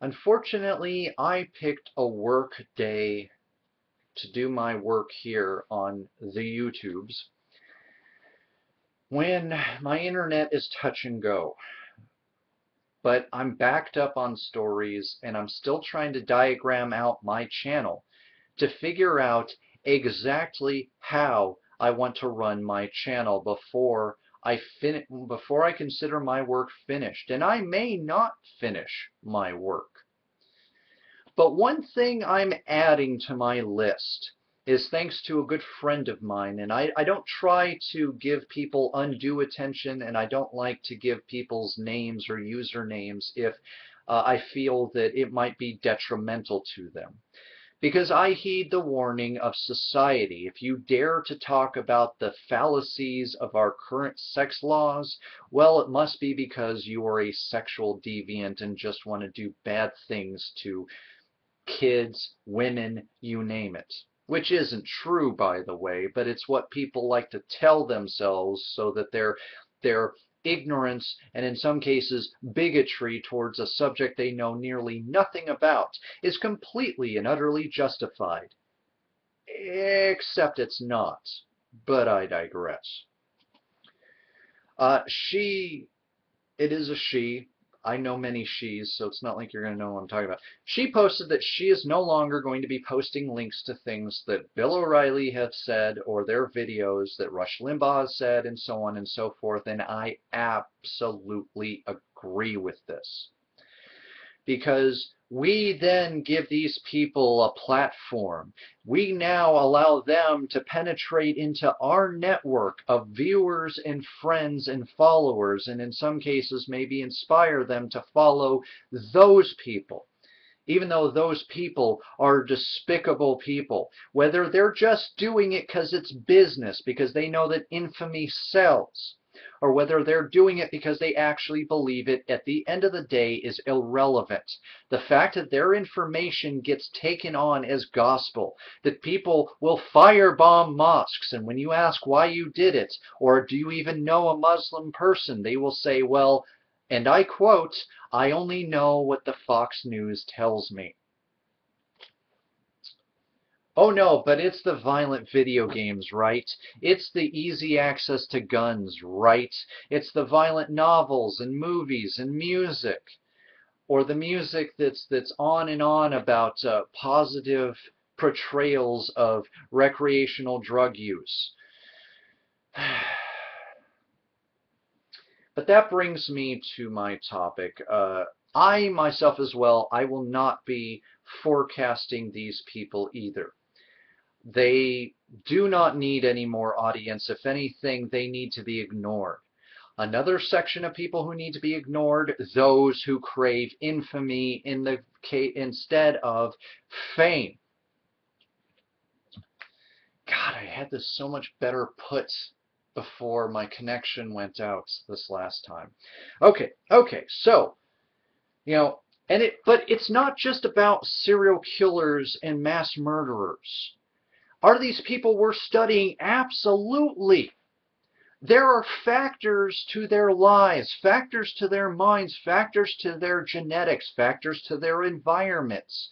Unfortunately, I picked a work day to do my work here on the YouTubes when my internet is touch and go. But I'm backed up on stories and I'm still trying to diagram out my channel to figure out exactly how I want to run my channel before I consider my work finished. And I may not finish my work. But one thing I'm adding to my list is thanks to a good friend of mine, and I don't try to give people undue attention, and I don't like to give people's names or usernames if I feel that it might be detrimental to them. Because I heed the warning of society. If you dare to talk about the fallacies of our current sex laws, well, it must be because you are a sexual deviant and just want to do bad things to kids, women, you name it. Which isn't true, by the way, but it's what people like to tell themselves so that their ignorance and in some cases bigotry towards a subject they know nearly nothing about is completely and utterly justified. Except it's not. But I digress. It is a she. I know many she's, so it's not like you're going to know what I'm talking about. She posted that she is no longer going to be posting links to things that Bill O'Reilly have said or their videos that Rush Limbaugh has said and so on and so forth, and I absolutely agree with this. Because we then give these people a platform. We now allow them to penetrate into our network of viewers and friends and followers, and in some cases maybe inspire them to follow those people. Even though those people are despicable people, whether they're just doing it because it's business, because they know that infamy sells, or whether they're doing it because they actually believe it, at the end of the day is irrelevant. The fact that their information gets taken on as gospel, that people will firebomb mosques, and when you ask why you did it, or do you even know a Muslim person, they will say, well, and I quote, I only know what the Fox News tells me. Oh no, but it's the violent video games, right? It's the easy access to guns, right? It's the violent novels and movies and music. Or the music that's on and on about positive portrayals of recreational drug use. But that brings me to my topic. I myself as well, I will not be forecasting these people either. They do not need any more audience. If anything, they need to be ignored. Another section of people who need to be ignored, those who crave infamy instead of fame. God, I had this so much better put before my connection went out this last time. Okay, so, but it's not just about serial killers and mass murderers. Are these people worth studying? Absolutely. There are factors to their lives, factors to their minds, factors to their genetics, factors to their environments.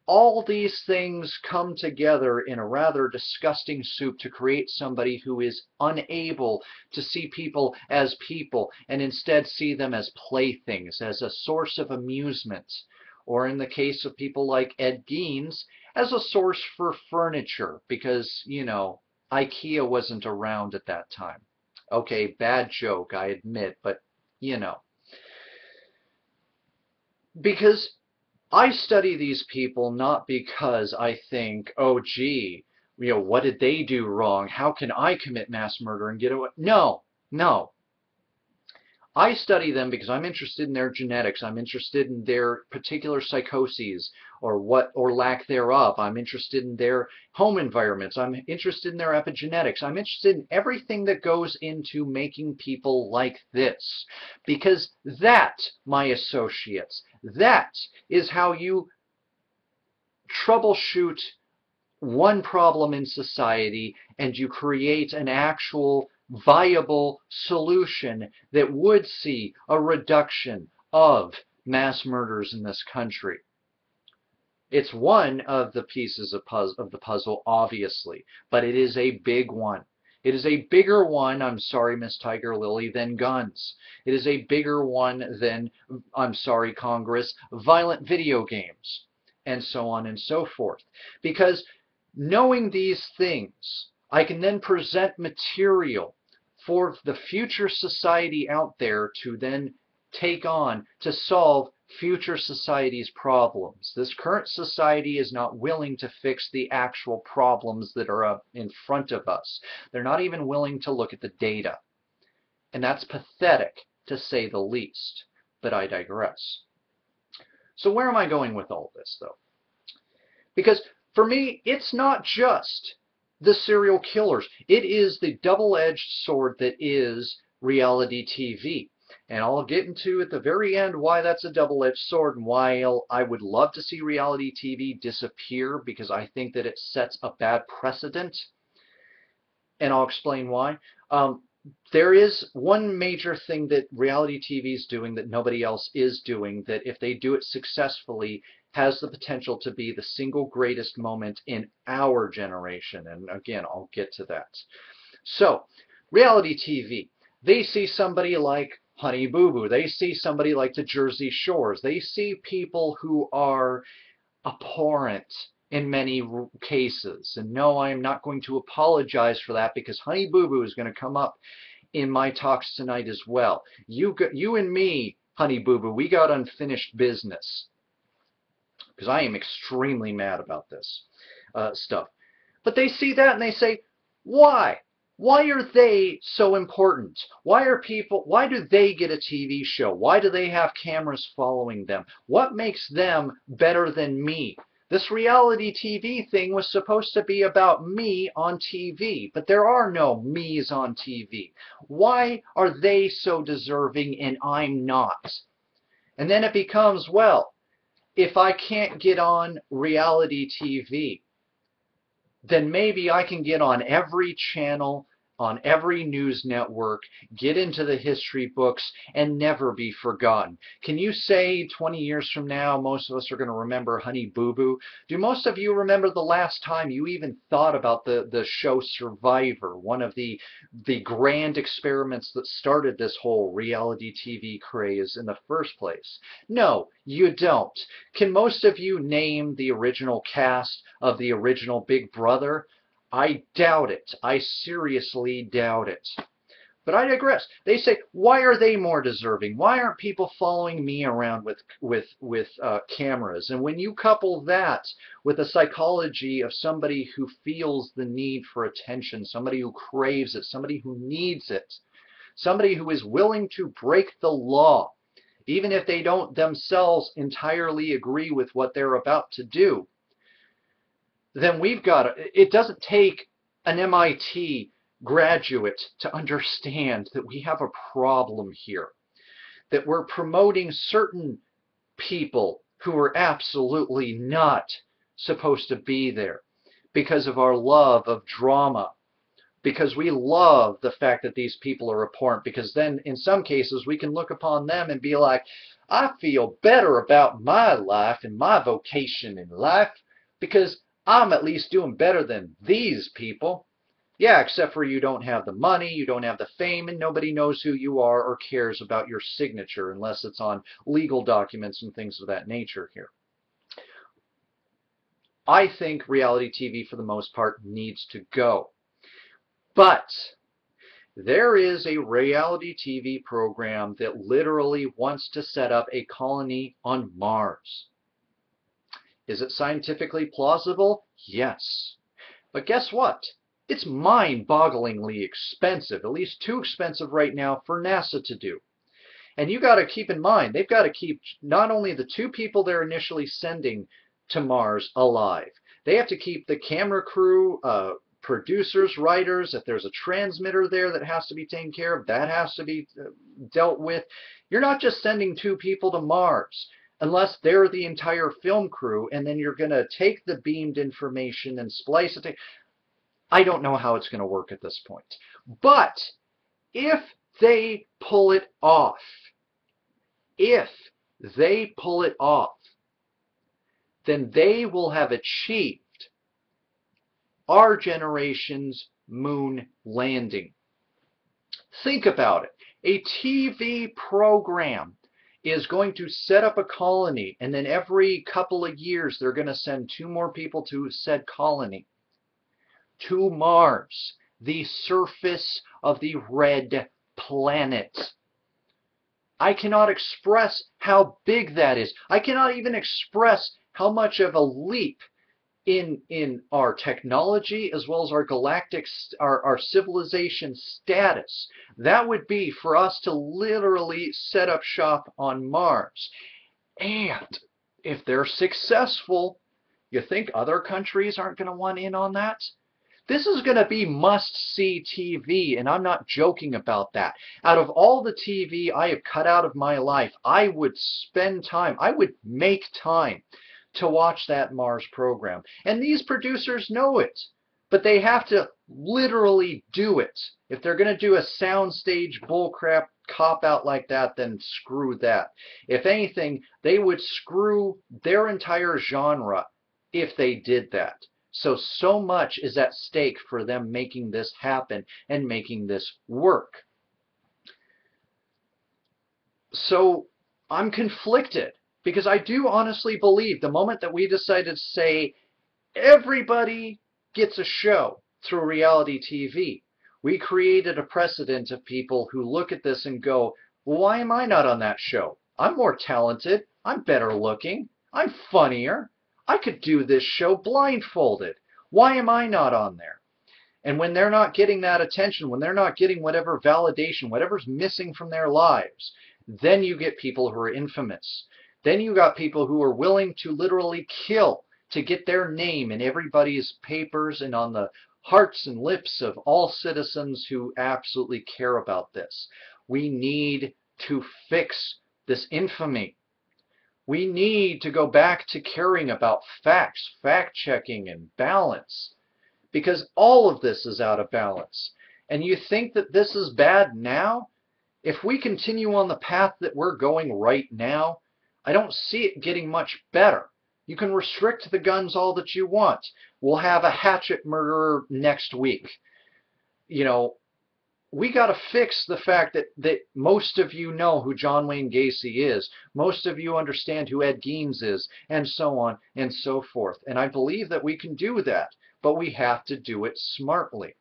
All these things come together in a rather disgusting soup to create somebody who is unable to see people as people and instead see them as playthings, as a source of amusement. Or in the case of people like Ed Gein, as a source for furniture, because, IKEA wasn't around at that time. Okay, bad joke, I admit, but, Because I study these people not because I think, oh, gee, what did they do wrong? How can I commit mass murder and get away? No. I study them because I'm interested in their genetics. I'm interested in their particular psychoses or lack thereof. I'm interested in their home environments. I'm interested in their epigenetics. I'm interested in everything that goes into making people like this. Because that, my associates, that is how you troubleshoot one problem in society and you create an actual viable solution that would see a reduction of mass murders in this country. It's one of the pieces of the puzzle, obviously, but it is a big one. It is a bigger one, I'm sorry, Miss Tiger Lily, than guns. It is a bigger one than, I'm sorry, Congress, violent video games, and so on and so forth. Because knowing these things, I can then present material for the future society out there to then take on to solve future society's problems. This current society is not willing to fix the actual problems that are up in front of us. They're not even willing to look at the data. And that's pathetic, to say the least. But I digress. So where am I going with all this, though? Because for me, it's not just the serial killers. It is the double-edged sword that is reality TV. And I'll get into at the very end why that's a double-edged sword and why I would love to see reality TV disappear, because I think that it sets a bad precedent. And I'll explain why. There is one major thing that reality TV is doing that nobody else is doing, that if they do it successfully, has the potential to be the single greatest moment in our generation. And again, I'll get to that. So, reality TV. They see somebody like Honey Boo Boo. They see somebody like the Jersey Shores. They see people who are abhorrent in many cases. And no, I am not going to apologize for that, because Honey Boo Boo is going to come up in my talks tonight as well. You and me, Honey Boo Boo, we got unfinished business, because I am extremely mad about this stuff. But they see that and they say, why? Why are they so important? Why do they get a TV show? Why do they have cameras following them? What makes them better than me? This reality TV thing was supposed to be about me on TV, but there are no me's on TV. Why are they so deserving and I'm not? And then it becomes, well, if I can't get on reality TV, then maybe I can get on every channel, on every news network, get into the history books, and never be forgotten. Can you say 20 years from now, most of us are going to remember Honey Boo Boo? Do most of you remember the last time you even thought about the show Survivor, one of the grand experiments that started this whole reality TV craze in the first place? No, you don't. Can most of you name the original cast of the original Big Brother? I doubt it. I seriously doubt it. But I digress. They say, why are they more deserving? Why aren't people following me around with cameras? And when you couple that with the psychology of somebody who feels the need for attention, somebody who craves it, somebody who needs it, somebody who is willing to break the law, even if they don't themselves entirely agree with what they're about to do, then we've got, it doesn't take an MIT graduate to understand that we have a problem here, that we're promoting certain people who are absolutely not supposed to be there because of our love of drama, because we love the fact that these people are abhorrent, because then in some cases we can look upon them and be like, I feel better about my life and my vocation in life because I'm at least doing better than these people. Yeah, except for you don't have the money, you don't have the fame, and nobody knows who you are or cares about your signature unless it's on legal documents and things of that nature here. I think reality TV, for the most part, needs to go. But there is a reality TV program that literally wants to set up a colony on Mars. Is it scientifically plausible? Yes. But guess what? It's mind-bogglingly expensive, at least too expensive right now for NASA to do. And you got to keep in mind, they've got to keep not only the 2 people they're initially sending to Mars alive, they have to keep the camera crew, producers, writers. If there's a transmitter there that has to be taken care of, that has to be dealt with. You're not just sending 2 people to Mars, unless they're the entire film crew, and then you're going to take the beamed information and splice it. I don't know how it's going to work at this point. But if they pull it off, if they pull it off, then they will have achieved our generation's moon landing. Think about it. A TV program is going to set up a colony, and then every couple of years they're going to send 2 more people to said colony, to Mars, the surface of the red planet. I cannot express how big that is. I cannot even express how much of a leap in our technology as well as our galactic, our civilization status that would be for us to literally set up shop on Mars. And if they're successful, you think other countries aren't going to want in on that? This is going to be must-see TV, and I'm not joking about that. Out of all the TV I have cut out of my life, I would spend time, I would make time to watch that Mars program. And these producers know it, but they have to literally do it. If they're going to do a soundstage bullcrap cop-out like that, then screw that. If anything, they would screw their entire genre if they did that. So much is at stake for them making this happen and making this work. So I'm conflicted, because I do honestly believe the moment that we decided to say everybody gets a show through reality TV, we created a precedent of people who look at this and go, well, why am I not on that show? I'm more talented. I'm better looking. I'm funnier. I could do this show blindfolded. Why am I not on there? And when they're not getting that attention, when they're not getting whatever validation, whatever's missing from their lives, then you get people who are infamous. Then you got people who are willing to literally kill to get their name in everybody's papers and on the hearts and lips of all citizens who absolutely care about this. We need to fix this infamy. We need to go back to caring about facts, fact-checking, and balance, because all of this is out of balance. And you think that this is bad now? If we continue on the path that we're going right now, I don't see it getting much better. You can restrict the guns all that you want. We'll have a hatchet murderer next week. You know, we got to fix the fact that most of you know who John Wayne Gacy is. Most of you understand who Ed Gein is, and so on and so forth. And I believe that we can do that, but we have to do it smartly.